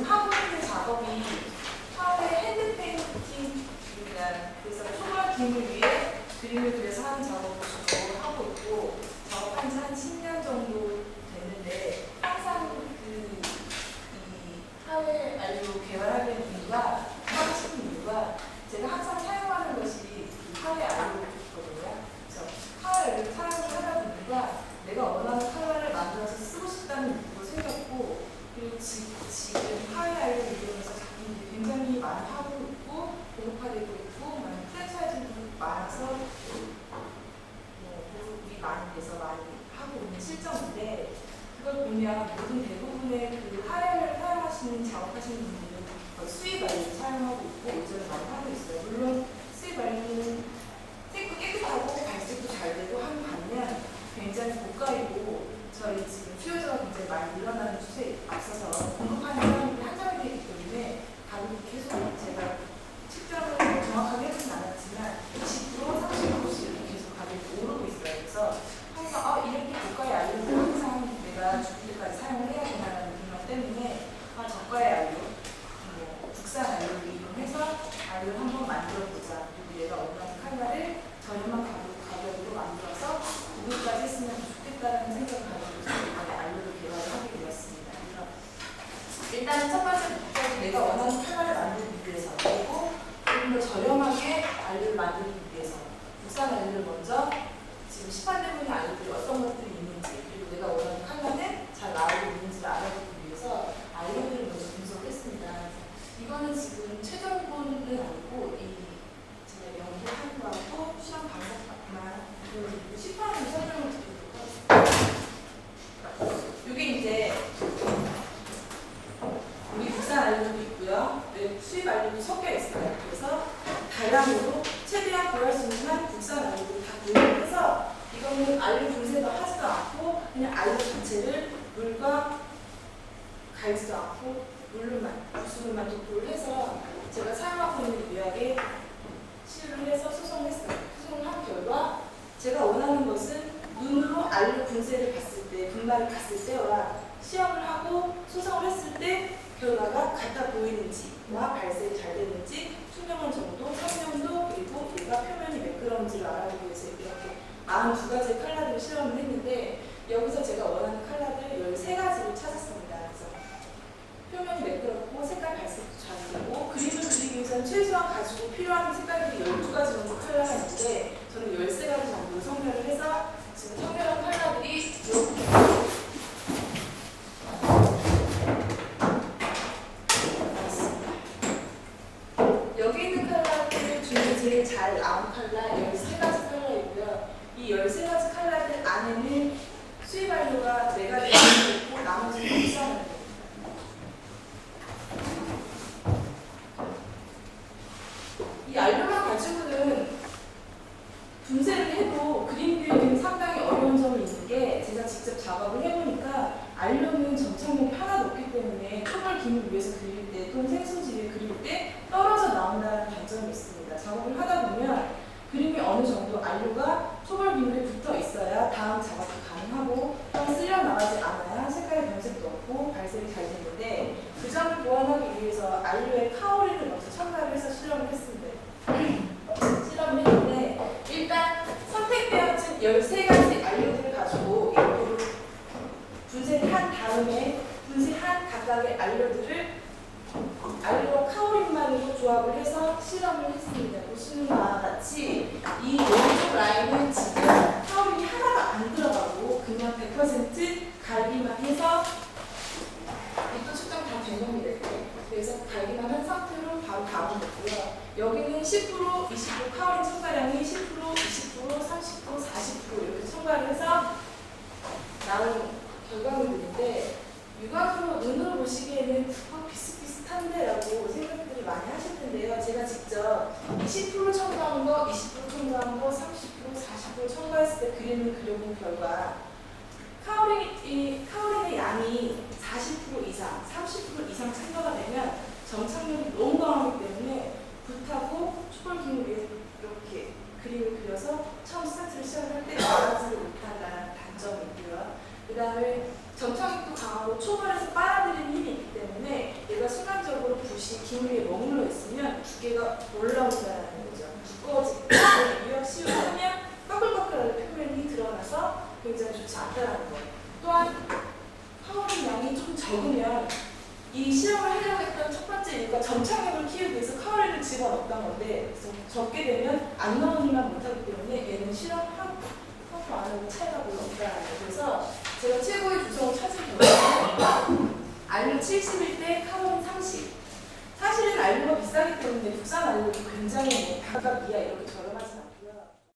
지금 하고 있는 작업이 화훼 핸드 페인팅입니다. 그래서 초벌 기능을 위해 그림을 그려서 하는 작업을 주로 하고 있고, 작업한 지 한 10년 정도 됐는데, 항상 이 화훼 알료 개발하게 된 이유가, 하고 싶은 이유가, 제가 항상 사용하는 것이 화훼 알료거든요. 그래서 화훼 알료를 사용을 하다 보니까 내가 원하는 컬러를 만들어서 쓰고 싶다는 욕구가 생겼고, 그리고 지금 화훼 알료를 이용해서 작품들이 굉장히 많이 하고 있고, 고급화되고 있고, 많이 프랜차이즈도 많아서 보급이 많이 돼서 많이 하고 있는 실정인데, 그걸 보면 모든 대부분의 그 화훼를 사용하시는 작업하시는 분들은 수입 알료를 사용하고 있고 의존을 많이 하고 있어요. 물론 수입 알료는 색도 깨끗하고 발색도 잘 되고 하는 반면 굉장히 고가이고, 저희 지금 수요자가 굉장히 많이 늘어나는 추세에 앞서서 공급하는 사람들이 한정이 되기 때문에 가격이 계속, 제가 측정을 정확하게 해보진 않았지만 20%, 30%씩 이렇게 계속 가격이 오르고 있어요. 그래서 항상 이렇게 고가의 알료를 항상 내가 죽을 때까지 사용을 해야 되나라는 불만 때문에 저가의 알료, 국산 알료를 이용해서 알료를 한번 만들어보자. 그리고 얘가 원하는 컬러를 저렴한 가격으로 만들어서 고급까지 했으면 좋겠다는 생각을 가지고 이번에 알료를 개발을 하게 되었습니다. 그래서 일단 첫 번째 목적은 내가 원하는 컬러를 만들기 위해서, 그리고 좀 더 저렴하게 알료를 만들기 위해서 국산 알료를 먼저 지금 시판되고 있는 알료들이 어떤 것들이 있는지, 그리고 내가 원하는 컬러는 잘 나오고 있는지를 알아보기 위해서 알료들을 먼저 분석을 했습니다. 이거는 지금 최종본은 아니고 제가 연구한 거하고 시험 방법만 시판을 설명을 드리도록 하겠습니다. 이게 이제 우리 국산 알료도 있고요, 수입 알료도 섞여 있어요. 그래서 다량으로 최대한 구할 수 있는 한 국산 알료를 다 구입을 해서, 이거는 알료 분쇄도 하지도 않고 그냥 알료 자체를 물과 갈지도 않고 물로만, 부수로만 도포를 해서 제가 사용하고 있는 유약에 시유를 해서 소송을 했어요. 소송을 한 결과 제가 원하는 것은 눈으로 알료 분쇄를 봤을 때, 분말을 봤을 때와 시험을 하고 소송을 했을 때 결과가 같아 보이는지와 발색이 잘 되는지, 투명한 정도, 선명도, 그리고 얘가 표면이 매끄러운지를 알아보기 위해서 이렇게 42가지의 컬러들을 실험을 했는데, 여기서 제가 원하는 컬러들 13가지를 찾았습니다. 그래서 표면이 매끄럽고 색깔 발색도 잘 되고, 그림을 그리기 위해서는 최소한 가지고 필요한 색깔들이 12가지 정도 컬러가 있는데, 저는 13가지 정도로 선별을 해서 지금 선별한 컬러들이 이렇게 여기 있는 컬러들 중에 제일 잘 나온 컬러 13가지 컬러이고요. 이 13가지 컬러들 안에는 수입 알료가 4가지 있고 나머지는 국산 알료. 이 알료만 가지고는 분쇄를 해도 그림 그리기는 상당히 어려운 점이 있는 게, 제가 직접 작업을 해보니까 알료는 점착력이 하나도 없기 때문에 초벌 기능을 위해서 그릴 때 또는 생소지를 그릴 때 떨어져 나온다는 단점이 있습니다. 작업을 하다 보면 그림이 어느 정도 알료가 초벌 기물에 붙어 있어야 다음 작업도 가능하고, 또 쓸려 나가지 않아야 색깔의 변색도 없고 발색이 잘 되는데, 그 점을 보완하기 위해서 알료에 카오리를 넣어서 첨가를 해서 실험을 했습니다. 실험을 했는데, 일단 선택되어진 13가지 알료들을 가지고 이렇게 분쇄를 한 다음에 분쇄한 각각의 알료들을 알료와 카오린만으로 조합을 해서 실험을 했습니다. 보시는 바와 같이 이 왼쪽 라인은 지금 카오린이 하나도 안 들어가고 그냥 100% 갈기만 해서, 빛도 측정 다 된 겁니다. 그래서 갈기만 한 상태로 바로 다운됐고요. 여기는 10%, 20% 카오린 첨가량이 10%, 20%, 30%, 40% 이렇게 첨가를 해서 나온 결과물들인데, 육안으로 눈으로 보시기에는 비슷비슷한데 라고 생각들이 많이 하실 텐데요. 제가 직접 20% 첨가한 거, 20% 첨가한 거, 30%, 40% 첨가했을 때 그림을 그려본 결과, 카오린의 양이 40% 이상, 30% 이상 첨가가 되면 정착력이 너무 강하기 때문에 불타고 초벌 기물 위에 이렇게 그림을 그려서 처음 스타트를 시작할 때 나가지를 못한다는 단점이 있고요. 그 다음에 정착력도 강하고 초벌에서 빨아들이는 힘이 있기 때문에 얘가 없이 기물 위에 머물러 있으면 두께가 올라온다는 거죠. 두꺼워지기 유학 시험하면 꺼끌꺼끌하게 표면이 드러나서 굉장히 좋지 않다는 거. 또한 카오린 양이 좀 적으면 이 실험을 하려고 했던 첫 번째 이유가 점착력을 키우기 위해서 카오린을 집어넣었던 건데, 그래서 적게 되면 안 넣으니만 못하기 때문에 얘는 실험하고 안 하고 차이가 별로 없다는 거예요. 그래서 제가 최고의 주성을 찾은 결과는 알루 71대 카오린 30. 사실은 알루가 비싸기 때문에 국산 알루도 굉장히 바깥 이하 이렇게